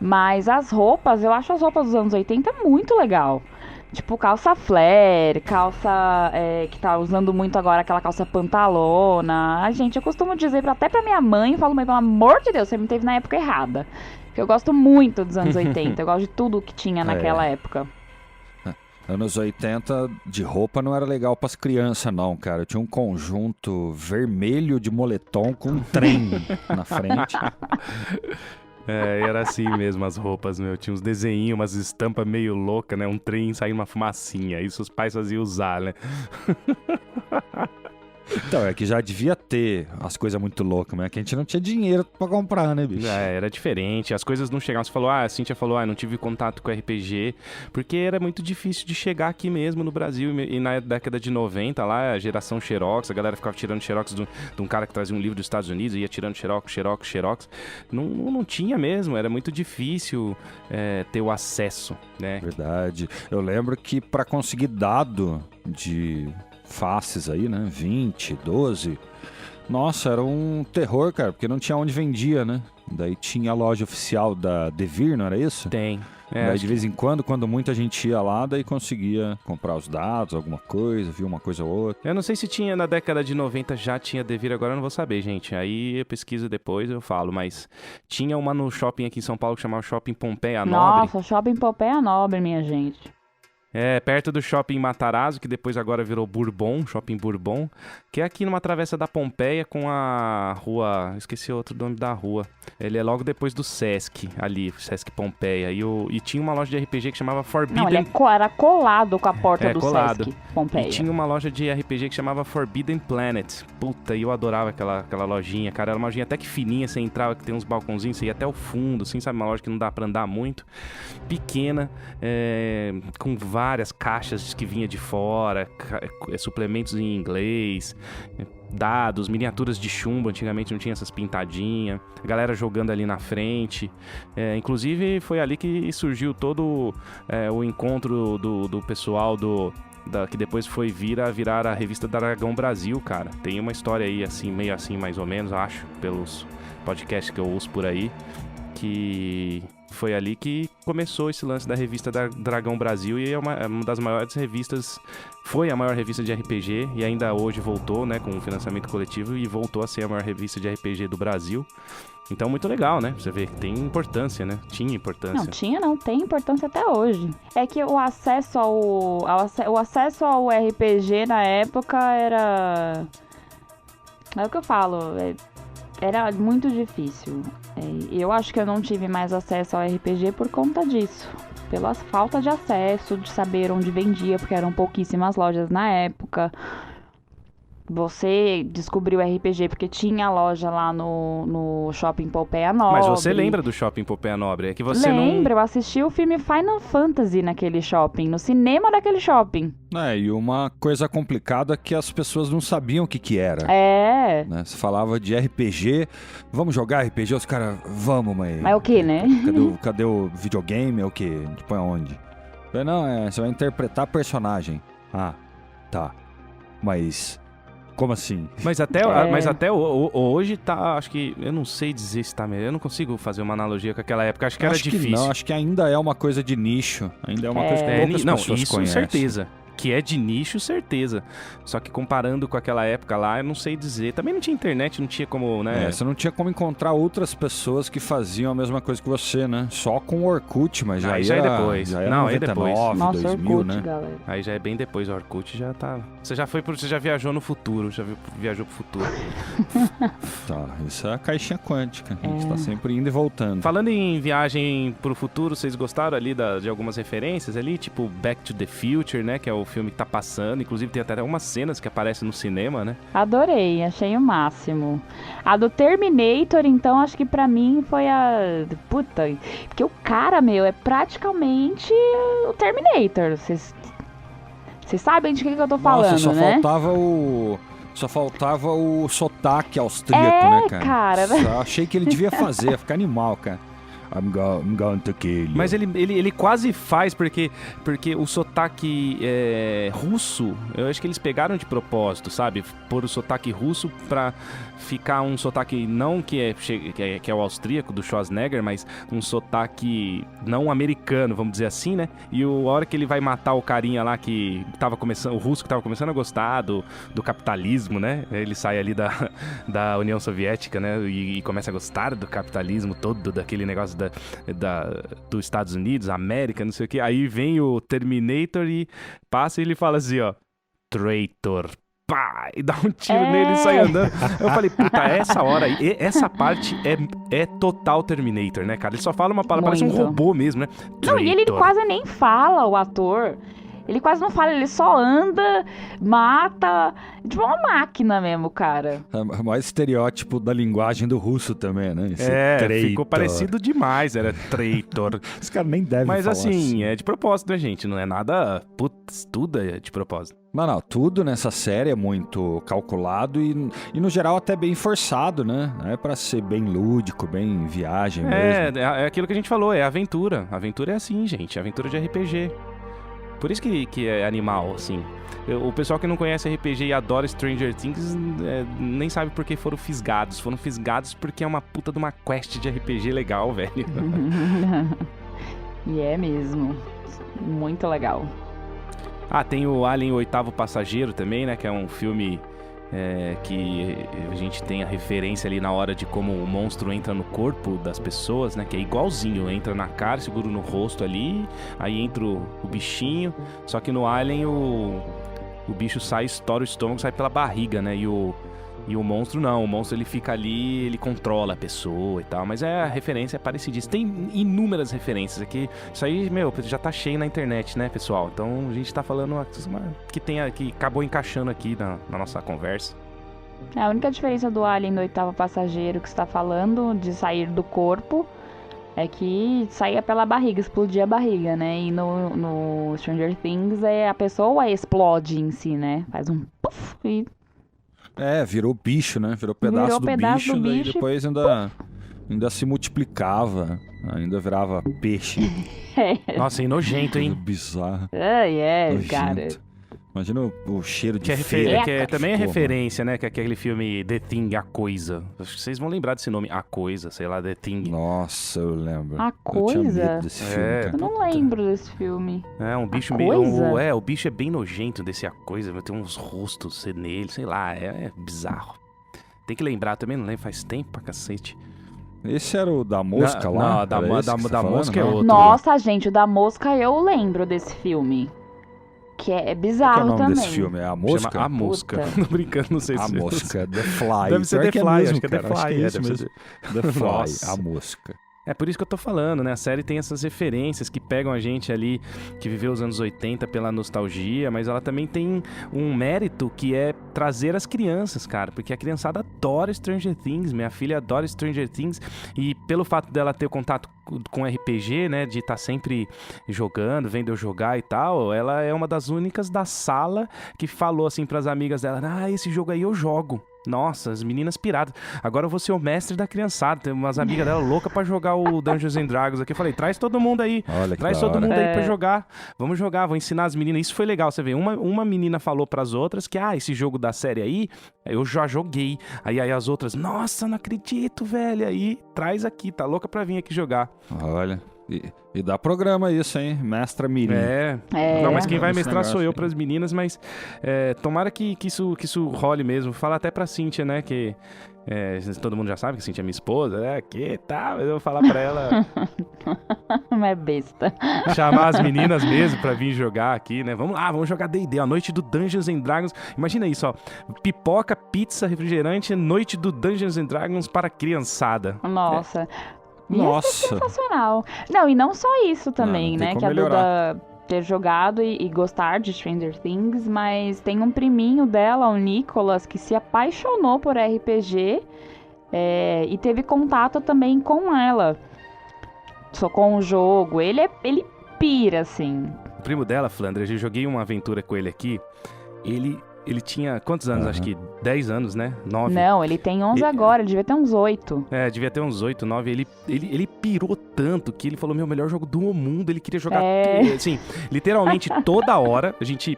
Mas as roupas, eu acho as roupas dos anos 80 muito legal. Tipo calça flare, calça que tá usando muito agora, aquela calça pantalona. Gente, eu costumo dizer até pra minha mãe, falo, mãe, pelo amor de Deus, você me teve na época errada. Porque eu gosto muito dos anos 80, eu gosto de tudo que tinha naquela época. Anos 80, de roupa não era legal pras crianças, não, cara. Eu tinha um conjunto vermelho de moletom com um trem na frente. Era assim mesmo as roupas, meu. Tinha uns desenhinhos, umas estampas meio loucas, né? Um trem saindo uma fumacinha. Isso os pais faziam usar, né? Então, é que já devia ter as coisas muito loucas, mas é que a gente não tinha dinheiro pra comprar, né, bicho? Era diferente, as coisas não chegavam. Você falou, a Cíntia falou, não tive contato com RPG, porque era muito difícil de chegar aqui mesmo no Brasil. E na década de 90, lá, a geração Xerox, a galera ficava tirando Xerox de um cara que trazia um livro dos Estados Unidos e ia tirando Xerox. Não tinha mesmo, era muito difícil ter o acesso, né? Verdade. Eu lembro que pra conseguir dado de faces aí, né? 20, 12. Nossa, era um terror, cara, porque não tinha onde vendia, né? Daí tinha a loja oficial da Devir, não era isso? Tem. Daí de vez em quando muita gente ia lá, daí conseguia comprar os dados, alguma coisa, viu uma coisa ou outra. Eu não sei se tinha na década de 90, já tinha Devir, agora eu não vou saber, gente. Aí eu pesquiso depois, eu falo, mas tinha uma no shopping aqui em São Paulo que chamava Shopping Pompeia Nobre. Nossa, Shopping Pompeia Nobre, minha gente. Perto do Shopping Matarazzo, que depois agora virou Bourbon, Shopping Bourbon, que é aqui numa travessa da Pompeia com a rua... Esqueci outro nome da rua. Ele é logo depois do Sesc, ali, Sesc Pompeia. E tinha uma loja de RPG que chamava Forbidden... Não, ele era colado com a porta do colado. Sesc Pompeia. E tinha uma loja de RPG que chamava Forbidden Planet. Puta, e eu adorava aquela lojinha, cara. Era uma lojinha até que fininha, você entrava, que tem uns balcãozinhos, você ia até o fundo, assim, sabe? Uma loja que não dá pra andar muito. Pequena, com várias caixas que vinha de fora, suplementos em inglês, dados, miniaturas de chumbo. Antigamente não tinha essas pintadinhas, a galera jogando ali na frente. Inclusive foi ali que surgiu todo o encontro do pessoal que depois foi virar a revista Dragão Brasil, cara. Tem uma história aí assim, meio assim mais ou menos, acho, pelos podcasts que eu ouço por aí, que foi ali que começou esse lance da revista da Dragão Brasil, e é uma das maiores revistas, foi a maior revista de RPG, e ainda hoje voltou, né, com o financiamento coletivo, e voltou a ser a maior revista de RPG do Brasil. Então, muito legal, né? Você vê que tem importância, né? Tinha importância. Não, tem importância até hoje. É que o acesso ao RPG na época era... É o que eu falo, era muito difícil. Eu acho que eu não tive mais acesso ao RPG por conta disso. Pela falta de acesso, de saber onde vendia, porque eram pouquíssimas lojas na época. Você descobriu o RPG porque tinha loja lá no Shopping Pompeia Nobre. Mas você lembra do Shopping Pompeia Nobre? É que você Lembro, eu assisti o filme Final Fantasy naquele shopping, no cinema daquele shopping. E uma coisa complicada é que as pessoas não sabiam o que era. É. Né? Você falava de RPG, vamos jogar RPG? Os caras, vamos, mas... Mas é o que, né? Cadê o videogame? É o que? Põe aonde? Não, você vai interpretar personagem. Ah, tá. Mas... Como assim? Mas até hoje tá, acho que, eu não sei dizer se tá melhor, eu não consigo fazer uma analogia com aquela época, acho que era difícil. Acho que ainda é uma coisa de nicho, ainda é uma coisa que poucas pessoas conhecem. Certeza. que é de nicho, certeza. Só que comparando com aquela época lá, eu não sei dizer. Também não tinha internet, não tinha como, né? Você não tinha como encontrar outras pessoas que faziam a mesma coisa que você, né? Só com o Orkut, mas já, já é era, depois. já era Não, é 99, depois. Nossa, 2000, Orkut, né? galera. Aí já é bem depois, o Orkut já tá... Você já viajou no futuro, viajou pro futuro. Tá, isso é a caixinha quântica. A gente tá sempre indo e voltando. Falando em viagem pro futuro, vocês gostaram ali de algumas referências ali? Tipo Back to the Future, né? Que é o filme que tá passando. Inclusive tem até algumas cenas que aparecem no cinema, né? Adorei, achei o máximo. A do Terminator, então, acho que pra mim foi a... Puta, porque o cara, meu, é praticamente o Terminator. Vocês sabem de que eu tô falando, Nossa, né? Só faltava o sotaque austríaco, né, cara? cara. Só achei que ele devia fazer, ia ficar animal, cara. I'm going to kill you. Mas ele quase faz, porque o sotaque russo, eu acho que eles pegaram de propósito, sabe? Pôr o sotaque russo pra ficar um sotaque não que é o austríaco, do Schwarzenegger, mas um sotaque não americano, vamos dizer assim, né? E a hora que ele vai matar o carinha lá que tava começando, o russo que tava começando a gostar do capitalismo, né? Ele sai ali da União Soviética, né? E começa a gostar do capitalismo todo, daquele negócio dos Estados Unidos, América, não sei o que. Aí vem o Terminator e passa e ele fala assim, ó, traitor, pá, e dá um tiro nele e sai andando. Eu falei, puta, essa hora aí, essa parte é total Terminator, né, cara? Ele só fala uma palavra, parece um Muito. robô mesmo, né? Não, e ele Traitor. quase nem fala, o ator. Ele quase não fala, ele só anda, mata. Tipo uma máquina mesmo, cara. É mais estereótipo da linguagem do russo também, né? Esse Ficou traitor. parecido demais, era traitor. Os caras nem devem Mas falar assim, é de propósito, né, gente? Não é nada... Putz, tudo é de propósito. Não, tudo nessa série é muito calculado e no geral até bem forçado, né? É pra ser bem lúdico, bem viagem mesmo. É aquilo que a gente falou, é aventura. Aventura é assim, gente, aventura de RPG. Por isso que é animal, assim. O pessoal que não conhece RPG e adora Stranger Things nem sabe por que foram fisgados. Foram fisgados porque é uma puta de uma quest de RPG legal, velho. E é mesmo. Muito legal. Ah, tem o Alien, o Oitavo Passageiro também, né? Que é um filme que a gente tem a referência ali na hora de como o monstro entra no corpo das pessoas, né? Que é igualzinho, entra na cara, segura no rosto ali, aí entra o bichinho. Só que no Alien o bicho sai, estoura o estômago, sai pela barriga, né? E o monstro não, o monstro ele fica ali, ele controla a pessoa e tal, mas a referência é parecidíssima. Tem inúmeras referências aqui, isso aí, meu, já tá cheio na internet, né, pessoal? Então a gente tá falando que acabou encaixando aqui na nossa conversa. A única diferença do Alien do Oitavo Passageiro que você tá falando, de sair do corpo, é que saía pela barriga, explodia a barriga, né? E no Stranger Things a pessoa explode em si, né? Faz um puff e... Virou bicho, né? Virou pedaço do bicho, daí depois ainda se multiplicava, ainda virava peixe. Nossa, e nojento, hein? Bizarro. Nojento. Cara. Imagina o cheiro de Também é Pô, referência, né? Que é aquele filme The Thing, A Coisa. Acho que vocês vão lembrar desse nome, A Coisa, sei lá, The Thing. Nossa, eu lembro. A Coisa? Eu tinha medo desse filme, cara. Eu não lembro desse filme. É, um bicho A meio... Coisa? O bicho é bem nojento desse A Coisa, tem uns rostos nele, sei lá, é bizarro. Tem que lembrar, também não lembro, faz tempo pra cacete. Esse era o da mosca lá? Não, Era esse que você tá falando? mosca é Não? outro. Nossa, gente, o da mosca eu lembro desse filme. Que é Qual que é bizarro o nome também. desse filme? É A Mosca? Chama A Mosca. Puta. Tô brincando, não sei A se... Mosca, The Fly. Deve ser Pior The que é Fly, mesmo, acho que é The cara, acho Fly. que é isso deve mesmo. ser- The Fly, Nossa. A Mosca. É por isso que eu tô falando, né? A série tem essas referências que pegam a gente ali, que viveu os anos 80 pela nostalgia, mas ela também tem um mérito que é trazer as crianças, cara, porque a criançada adora Stranger Things, minha filha adora Stranger Things, e pelo fato dela ter contato com RPG, né, de estar sempre jogando, vendo eu jogar e tal, ela é uma das únicas da sala que falou assim pras amigas dela, esse jogo aí eu jogo. Nossa, as meninas piradas. Agora eu vou ser o mestre da criançada. Tem umas amigas dela loucas pra jogar o Dungeons and Dragons aqui. Eu falei, traz todo mundo aí. Olha que Traz da todo hora. mundo aí pra jogar. Vamos jogar, vou ensinar as meninas. Isso foi legal, você vê. Uma menina falou pras outras que, esse jogo da série aí, eu já joguei. Aí as outras, nossa, não acredito, velho. Aí, traz aqui, tá louca pra vir aqui jogar. Olha. E dá programa isso, hein? Mestra Mirim. Não, mas quem vai Esse mestrar sou negócio eu aí. pras meninas, mas tomara que isso role mesmo. Fala até pra Cíntia, né, que todo mundo já sabe que a Cíntia é minha esposa, né, que tá, mas eu vou falar pra ela Não é besta. chamar as meninas mesmo pra vir jogar aqui, né, vamos lá, vamos jogar D&D, a noite do Dungeons and Dragons. Imagina isso, ó, pipoca, pizza, refrigerante, noite do Dungeons and Dragons para criançada. Nossa. Nossa. Sensacional. Não, e não só isso também, Não tem né? como Que a melhorar. Duda ter jogado e gostar de Stranger Things, mas tem um priminho dela, o Nicholas, que se apaixonou por RPG e teve contato também com ela. Só com o jogo. Ele pira, assim. O primo dela, Flandre, eu joguei uma aventura com ele aqui, ele tinha quantos anos? Acho que 10 anos, né? 9. Não, ele tem 11 agora, ele devia ter uns 8. Devia ter uns 8, 9. Ele pirou tanto que ele falou, meu, melhor jogo do mundo. Ele queria jogar, assim, literalmente toda hora. A gente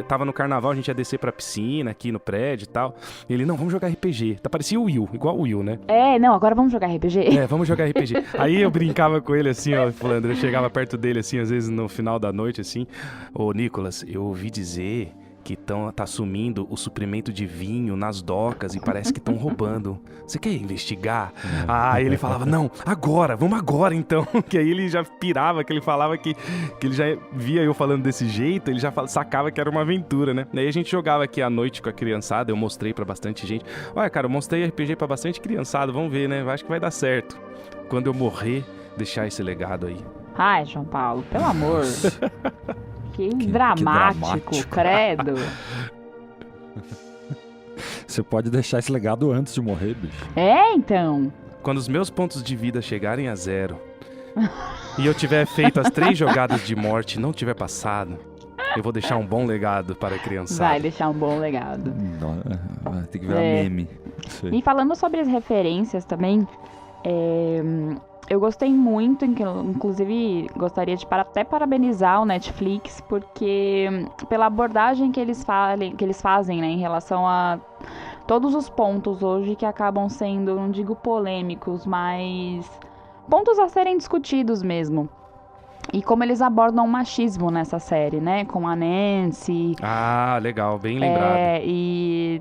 tava no carnaval, a gente ia descer pra piscina aqui no prédio e tal. Ele, não, vamos jogar RPG. Parecia o Will, igual o Will, né? Não, agora vamos jogar RPG. Vamos jogar RPG. Aí eu brincava com ele assim, ó, Flandre. Eu chegava perto dele assim, às vezes no final da noite, assim. Ô, Nicolas, eu ouvi dizer que tá sumindo o suprimento de vinho nas docas e parece que estão roubando. Você quer investigar? Aí ele falava, não, agora, vamos agora então. Que aí ele já pirava, que ele falava que ele já via eu falando desse jeito, ele já sacava que era uma aventura, né? Aí a gente jogava aqui à noite com a criançada, eu mostrei pra bastante gente. Olha, cara, eu mostrei RPG pra bastante criançada, vamos ver, né? Acho que vai dar certo. Quando eu morrer, deixar esse legado aí. Ai, João Paulo, pelo amor. Que dramático, credo. Você pode deixar esse legado antes de morrer, bicho. Então. Quando os meus pontos de vida chegarem a 0 e eu tiver feito as 3 jogadas de morte e não tiver passado, eu vou deixar um bom legado para a criançada. Vai deixar um bom legado. Tem que virar meme. E falando sobre as referências também, eu gostei muito, inclusive gostaria de até parabenizar o Netflix, porque pela abordagem que eles fazem, né, em relação a todos os pontos hoje que acabam sendo, não digo polêmicos, mas pontos a serem discutidos mesmo. E como eles abordam o machismo nessa série, né, com a Nancy. Ah, legal, bem lembrado. E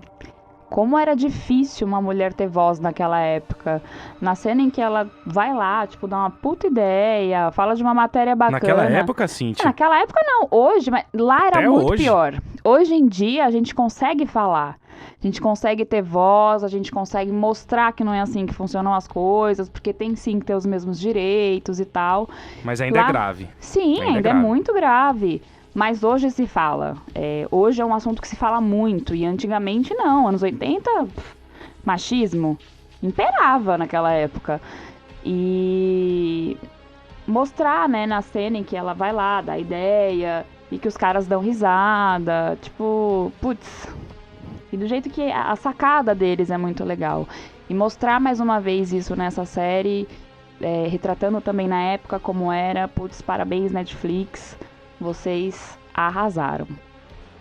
como era difícil uma mulher ter voz naquela época. Na cena em que ela vai lá, tipo, dá uma puta ideia, fala de uma matéria bacana. Naquela época, Cíntia? Naquela época não, hoje, mas lá era muito hoje. pior. Hoje em dia a gente consegue falar. A gente consegue ter voz, a gente consegue mostrar que não é assim que funcionam as coisas, porque tem sim que ter os mesmos direitos e tal. Mas ainda é grave. Sim, ainda é muito grave. Mas hoje se fala. Hoje é um assunto que se fala muito. E antigamente não. Anos 80, machismo imperava naquela época. E mostrar, né, na cena em que ela vai lá, dá ideia, e que os caras dão risada. Tipo, putz. E do jeito que a sacada deles é muito legal. E mostrar mais uma vez isso nessa série, retratando também na época como era. Putz, parabéns, Netflix. Vocês arrasaram.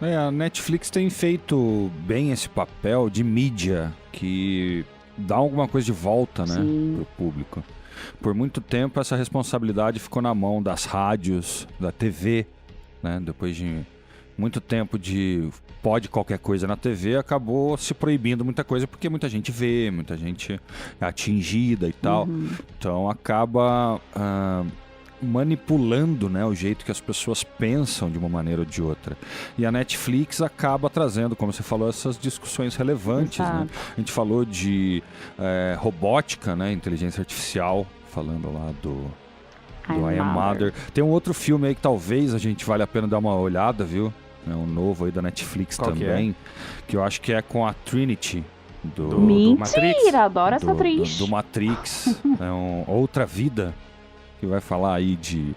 A Netflix tem feito bem esse papel de mídia que dá alguma coisa de volta, né, pro público. Por muito tempo essa responsabilidade ficou na mão das rádios, da TV, né? Depois de muito tempo de pode qualquer coisa na TV, acabou se proibindo muita coisa porque muita gente vê, muita gente é atingida e tal. Então acaba manipulando, né, o jeito que as pessoas pensam de uma maneira ou de outra. E a Netflix acaba trazendo, como você falou, essas discussões relevantes. Né? A gente falou de robótica, né, inteligência artificial, falando lá do I Am Mother. Tem um outro filme aí que talvez a gente vale a pena dar uma olhada, viu? É um novo aí da Netflix. Qual também, que eu acho que é com a Trinity. Mentira, do Matrix. Adoro essa atriz. Do Matrix. Outra Vida, que vai falar aí de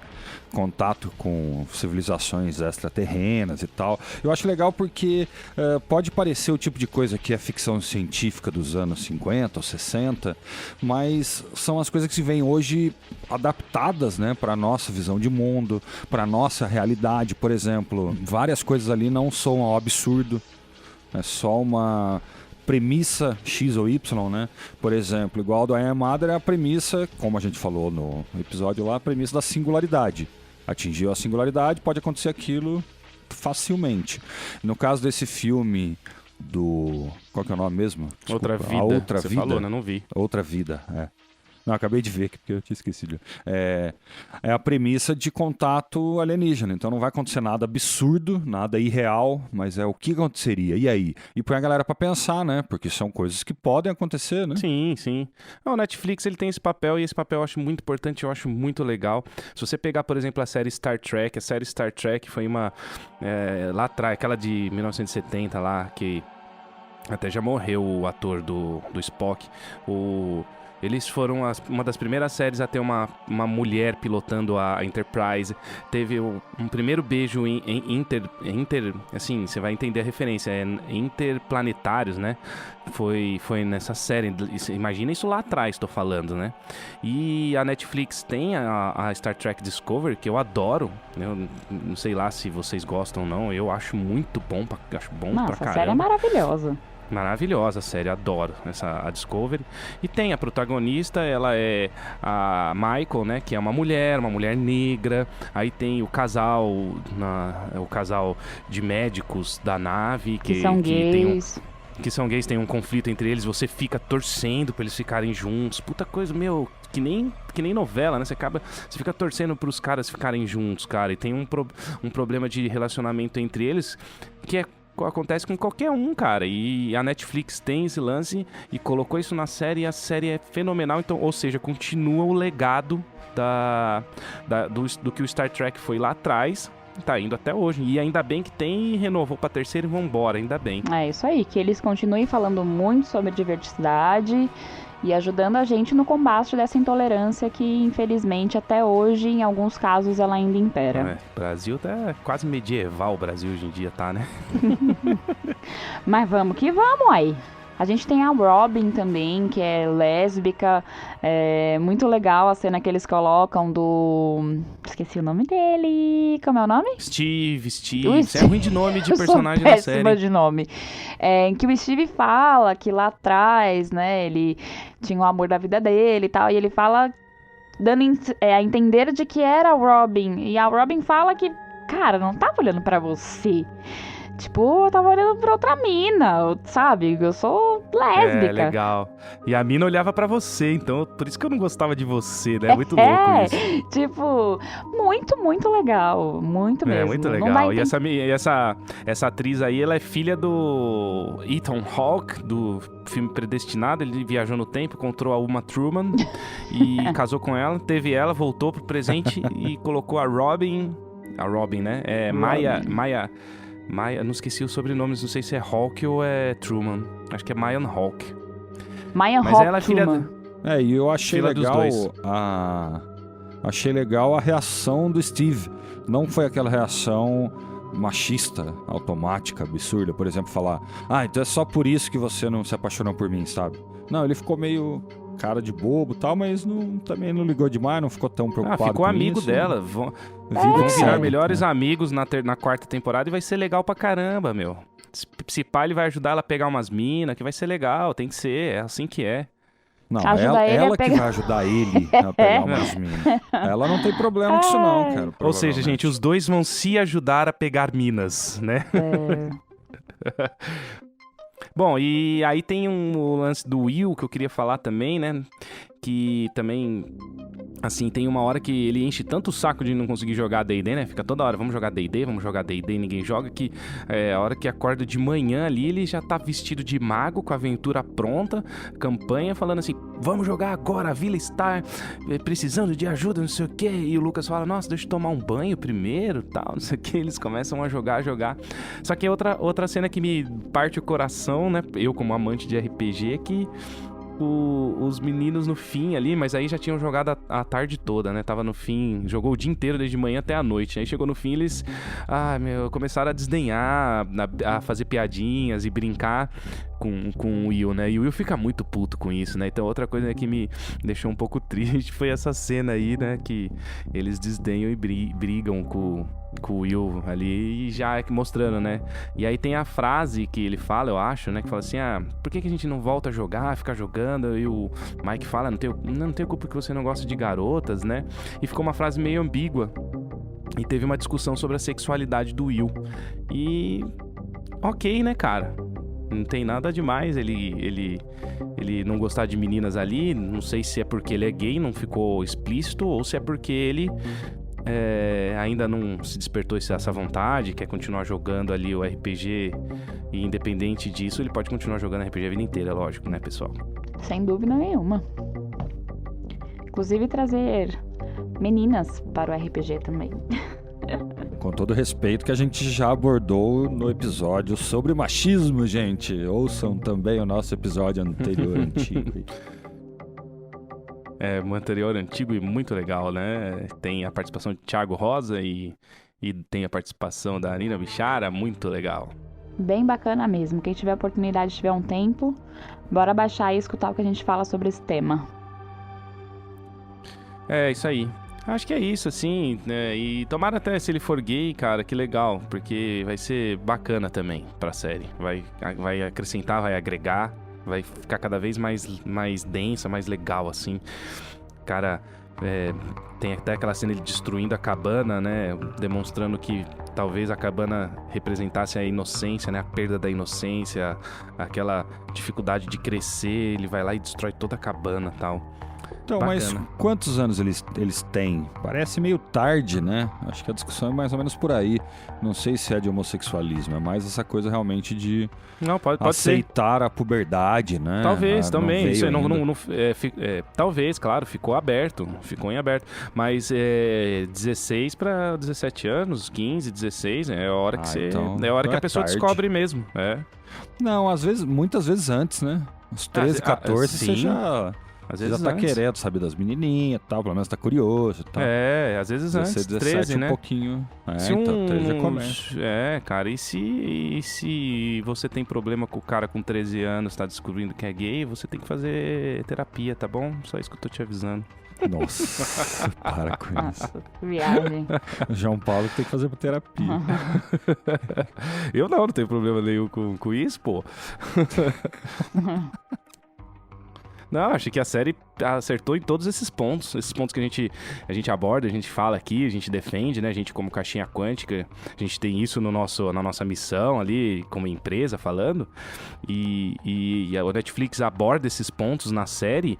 contato com civilizações extraterrenas e tal. Eu acho legal porque pode parecer o tipo de coisa que é ficção científica dos anos 50 ou 60, mas são as coisas que se veem hoje adaptadas, né, para a nossa visão de mundo, para a nossa realidade. Por exemplo, várias coisas ali não são um absurdo, é só uma premissa X ou Y, né? Por exemplo, igual do I Am Mother, é a premissa, como a gente falou no episódio lá, a premissa da singularidade. Atingiu a singularidade, pode acontecer aquilo facilmente. No caso desse filme do... Qual que é o nome mesmo? Desculpa, Outra Vida. A Outra Você Vida. falou, né? Não vi. Outra Vida, é. Não, acabei de ver aqui porque eu tinha esquecido. É a premissa de contato alienígena. Então não vai acontecer nada absurdo, nada irreal, mas é o que aconteceria. E aí? E põe a galera pra pensar, né? Porque são coisas que podem acontecer, né? Sim, sim. O Netflix ele tem esse papel e esse papel eu acho muito importante, eu acho muito legal. Se você pegar, por exemplo, a série Star Trek foi uma... lá atrás, aquela de 1970 lá, que até já morreu o ator do Spock. Eles foram uma das primeiras séries a ter uma mulher pilotando a Enterprise. Teve um primeiro beijo assim, você vai entender a referência, interplanetários, né? Foi nessa série. Imagina isso lá atrás, tô falando, né? E a Netflix tem a Star Trek Discovery, que eu adoro. Eu não sei lá se vocês gostam ou não, eu acho muito bom, acho bom pra Nossa, caramba. a série é maravilhosa. Maravilhosa a série, adoro a Discovery. E tem a protagonista, ela é a Michael, né? Que é uma mulher negra. Aí tem o casal, o casal de médicos da nave Que são gays. Que são gays, tem um conflito entre eles. Você fica torcendo pra eles ficarem juntos. Puta coisa, meu, que nem novela, né? Você fica torcendo pros caras ficarem juntos, cara. E tem um problema de relacionamento entre eles que acontece com qualquer um, cara. E a Netflix tem esse lance e colocou isso na série, e a série é fenomenal. Então, ou seja, continua o legado do que o Star Trek foi lá atrás. Tá indo até hoje. E ainda bem que tem, renovou pra terceira e vambora, ainda bem. É isso aí, que eles continuem falando muito sobre diversidade e ajudando a gente no combate dessa intolerância que, infelizmente, até hoje, em alguns casos, ela ainda impera. O Brasil tá quase medieval, o Brasil hoje em dia tá, né? Mas vamos que vamos aí. A gente tem a Robin também, que é lésbica. É muito legal a cena que eles colocam do... Esqueci o nome dele. Como é o nome? Steve. Você é ruim de nome de personagem da série. Péssima de nome. Em que o Steve fala que lá atrás, né, ele tinha o amor da vida dele e tal. E ele fala, dando a entender de que era a Robin. E a Robin fala que, cara, não tava olhando pra você. Tipo, eu tava olhando pra outra mina, sabe? Eu sou lésbica. É, legal. E a mina olhava pra você, então por isso que eu não gostava de você, né? É muito louco isso. Tipo, muito, muito legal. Muito mesmo. É, muito legal. E essa atriz aí, ela é filha do Ethan Hawke, do filme Predestinado. Ele viajou no tempo, encontrou a Uma Thurman e casou com ela, teve ela, voltou pro presente e colocou a Robin, né? Maya, não esqueci os sobrenomes, não sei se é Hawke ou é Truman. Acho que é Mayan Hawke. Mayan Mas Hawke ela é filha Truman. E eu achei filha dos legal dois. Achei legal a reação do Steve. Não foi aquela reação machista, automática, absurda. Por exemplo, falar, então é só por isso que você não se apaixonou por mim, sabe? Não, ele ficou meio cara de bobo e tal, mas também não ligou demais, não ficou tão preocupado com isso. Ficou amigo dela. Vão virar melhores amigos na quarta temporada e vai ser legal pra caramba, meu. Se pá, ele vai ajudar ela a pegar umas minas, que vai ser legal, tem que ser, é assim que é. Não, ela que vai ajudar ele a pegar umas minas. Ela não tem problema com isso não, cara. Ou seja, gente, os dois vão se ajudar a pegar minas, né? Bom, e aí tem o lance do Will que eu queria falar também, né? Que também, assim, tem uma hora que ele enche tanto o saco de não conseguir jogar D&D, né? Fica toda hora, vamos jogar D&D, ninguém joga, que a hora que acorda de manhã ali, ele já tá vestido de mago, com a aventura pronta, campanha, falando assim, vamos jogar agora, a vila está precisando de ajuda, não sei o quê. E o Lucas fala, nossa, deixa eu tomar um banho primeiro, tal, não sei o quê. Eles começam a jogar. Só que outra cena que me parte o coração, né? Eu como amante de RPG, é que os meninos no fim ali, mas aí já tinham jogado a tarde toda, né? Tava no fim, jogou o dia inteiro, desde manhã até a noite. Aí chegou no fim, eles começaram a desdenhar, a fazer piadinhas e brincar com o Will, né? E o Will fica muito puto com isso, né? Então outra coisa que me deixou um pouco triste foi essa cena aí, né? Que eles desdenham e brigam com com o Will ali e já mostrando, né? E aí tem a frase que ele fala, eu acho, né? Que fala assim, por que a gente não volta a jogar, ficar jogando? E o Mike fala, não tenho culpa que você não gosta de garotas, né? E ficou uma frase meio ambígua. E teve uma discussão sobre a sexualidade do Will. E... ok, né, cara? Não tem nada demais ele não gostar de meninas ali. Não sei se é porque ele é gay, não ficou explícito, ou se é porque ele ainda não se despertou essa vontade, quer continuar jogando ali o RPG. E independente disso, ele pode continuar jogando RPG a vida inteira, lógico, né, pessoal? Sem dúvida nenhuma. Inclusive trazer meninas para o RPG também. Com todo respeito que a gente já abordou no episódio sobre machismo, gente. Ouçam também o nosso episódio anterior antigo. Um anterior antigo e muito legal, né? Tem a participação de Thiago Rosa e tem a participação da Nina Bichara, muito legal. Bem bacana mesmo. Quem tiver oportunidade, tiver um tempo, bora baixar e escutar o que a gente fala sobre esse tema. É, isso aí. Acho que é isso, assim, né? E tomara até se ele for gay, cara, que legal, porque vai ser bacana também pra série. Vai acrescentar, vai agregar, vai ficar cada vez mais densa, mais legal, assim. Cara, tem até aquela cena ele destruindo a cabana, né? Demonstrando que talvez a cabana representasse a inocência, né? A perda da inocência, aquela dificuldade de crescer. Ele vai lá e destrói toda a cabana e tal. Então, bacana. Mas quantos anos eles têm? Parece meio tarde, né? Acho que a discussão é mais ou menos por aí. Não sei se é de homossexualismo, é mais essa coisa realmente de não, pode aceitar a puberdade, né? Talvez, também. Isso aí talvez, claro, ficou em aberto. Mas 16 para 17 anos, 15, 16, é a hora que é a hora que a pessoa descobre mesmo. Não, muitas vezes antes, né? Uns 13, 14, você já... Às vezes já tá querendo saber das menininhas e tal, pelo menos tá curioso e tal. Às vezes antes, 17, 13, né? um pouquinho. Então 13 já começa. Cara, e se você tem problema com o cara com 13 anos, tá descobrindo que é gay, você tem que fazer terapia, tá bom? Só isso que eu tô te avisando. Nossa, para com isso. Nossa, viagem. O João Paulo tem que fazer terapia. Eu não tenho problema nenhum com isso, pô. Não, achei que a série acertou em todos esses pontos que a gente aborda, a gente fala aqui, a gente defende, né? A gente como caixinha quântica, a gente tem isso na nossa missão ali, como empresa falando, e a Netflix aborda esses pontos na série,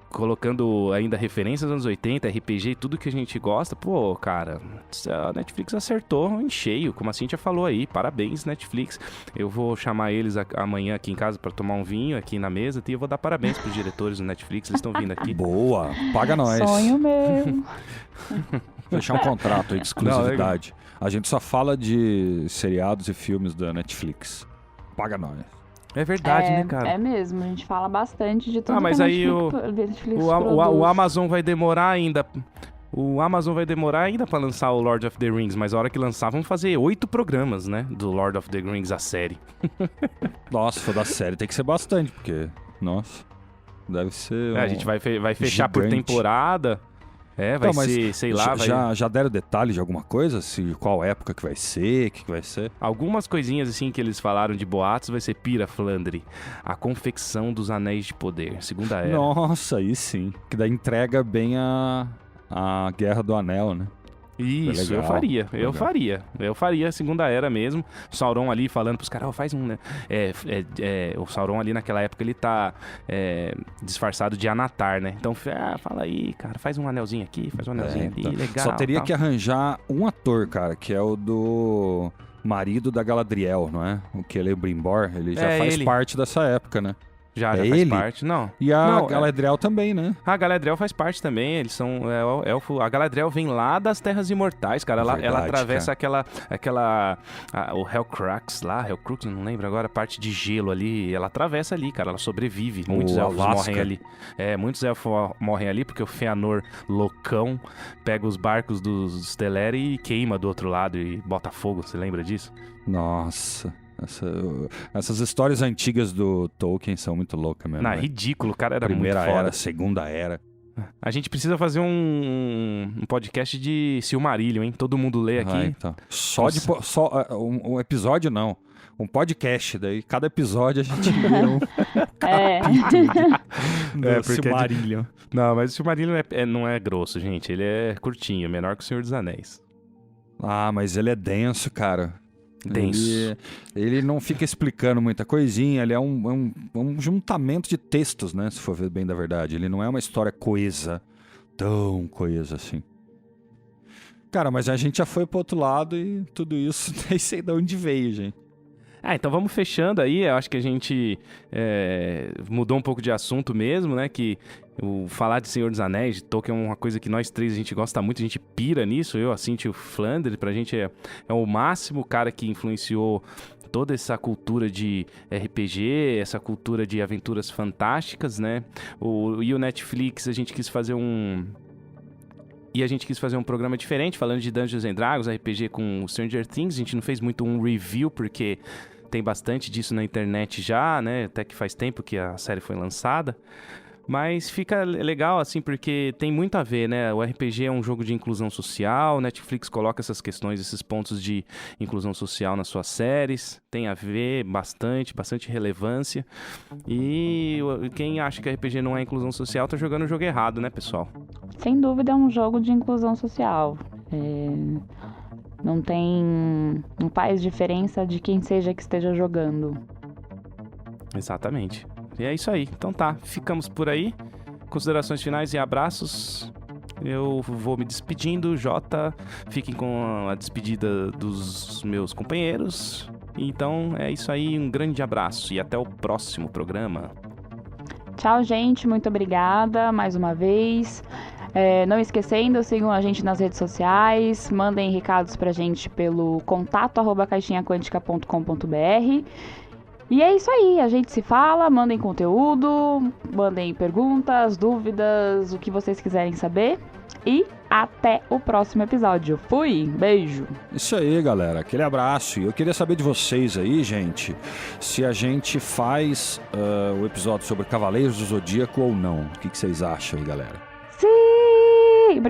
colocando ainda referências dos anos 80, RPG e tudo que a gente gosta. Pô, cara, a Netflix acertou em cheio, como a Cíntia falou aí. Parabéns, Netflix. Eu vou chamar eles amanhã aqui em casa pra tomar um vinho aqui na mesa e eu vou dar parabéns pros diretores do Netflix, eles estão vindo aqui. Boa, paga nós. Sonho meu. Fechar um contrato aí de exclusividade. A gente só fala de seriados e filmes da Netflix. Paga nós. É verdade, né, cara? É mesmo, a gente fala bastante de tudo mas que a aí Netflix o Amazon vai demorar ainda. O Amazon vai demorar ainda pra lançar o Lord of the Rings, mas a hora que lançar, vamos fazer 8 programas, né? Do Lord of the Rings, a série. Nossa, se for da série, tem que ser bastante, porque, nossa, deve ser. A gente vai fechar gigante. por temporada. Vai ser, sei lá... Já deram detalhes de alguma coisa? Qual época que vai ser? O que vai ser? Algumas coisinhas assim que eles falaram de boatos vai ser Pira Flandre, a confecção dos Anéis de Poder, Segunda Era. Nossa, aí sim. Que daí entrega bem a Guerra do Anel, né? Isso, legal, eu faria a Segunda Era mesmo. O Sauron ali falando pros caras, faz um, né? O Sauron ali naquela época ele tá disfarçado de Anatar, né? Então fala aí, cara, faz um anelzinho aqui, faz um anelzinho ali, legal. Só teria tal. que arranjar um ator, cara, que é o do marido da Galadriel, não é? O Celebrimbor, ele já faz parte dessa época, né? Já faz parte, não. E a Galadriel também, né? A Galadriel faz parte também, eles são elfo. A Galadriel vem lá das Terras Imortais, cara. Ela atravessa o Hellcrux lá, Hellcrux, não lembro agora, a parte de gelo ali. Ela atravessa ali, cara, ela sobrevive. Muitos elfos morrem ali. Muitos elfos morrem ali porque o Fëanor loucão pega os barcos dos Teleri e queima do outro lado e bota fogo, você lembra disso? Nossa... Essas histórias antigas do Tolkien são muito loucas mesmo. Ridículo, o cara era Primeira muito foda. Era, Segunda Era. A gente precisa fazer um podcast de Silmarillion, hein? Todo mundo lê aqui. Então. Um episódio não. Um podcast, daí cada episódio a gente lê um porque Silmarillion. Não, mas o Silmarillion não é grosso, gente. Ele é curtinho, menor que o Senhor dos Anéis. Ah, mas ele é denso, cara. Denso. Ele não fica explicando muita coisinha, ele é um juntamento de textos, né? Se for ver bem da verdade. Ele não é uma história coesa, tão coesa assim. Cara, mas a gente já foi pro outro lado e tudo isso, nem sei de onde veio, gente. Então vamos fechando aí. Eu acho que a gente mudou um pouco de assunto mesmo, né? Que falar de Senhor dos Anéis, de Tolkien, é uma coisa que nós três a gente gosta muito, a gente pira nisso. Eu, assim, o Flandre, pra gente é o máximo cara que influenciou toda essa cultura de RPG, essa cultura de aventuras fantásticas, né? E o Netflix, a gente quis fazer um programa diferente, falando de Dungeons and Dragons, RPG com Stranger Things. A gente não fez muito um review, porque tem bastante disso na internet já, né? Até que faz tempo que a série foi lançada. Mas fica legal, assim, porque tem muito a ver, né? O RPG é um jogo de inclusão social, Netflix coloca essas questões, esses pontos de inclusão social nas suas séries. Tem a ver bastante relevância. E quem acha que RPG não é inclusão social tá jogando o jogo errado, né, pessoal? Sem dúvida é um jogo de inclusão social. Não faz diferença de quem seja que esteja jogando. Exatamente. E é isso aí. Então tá, ficamos por aí. Considerações finais e abraços. Eu vou me despedindo. Jota, fiquem com a despedida dos meus companheiros. Então é isso aí, um grande abraço e até o próximo programa. Tchau, gente. Muito obrigada mais uma vez. Não esquecendo, sigam a gente nas redes sociais, mandem recados pra gente pelo contato@caixinhaquantica.com.br. E é isso aí, a gente se fala, mandem conteúdo, mandem perguntas, dúvidas, o que vocês quiserem saber. E até o próximo episódio. Fui, beijo! Isso aí, galera, aquele abraço. E eu queria saber de vocês aí, gente, se a gente faz o episódio sobre Cavaleiros do Zodíaco ou não. O que vocês acham aí, galera? Sim!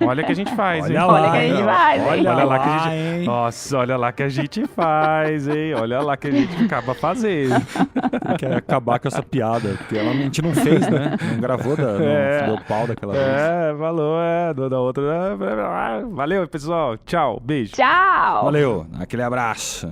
Olha que a gente faz, hein? Olha que a gente faz, hein? Olha lá que a gente... hein? Nossa, olha lá que a gente faz, hein? Olha lá que a gente acaba fazendo. Quer acabar com essa piada, porque a gente não fez, né? Não gravou, não deu pau daquela vez. Falou, da outra. Valeu, pessoal. Tchau, beijo. Tchau! Valeu, aquele abraço.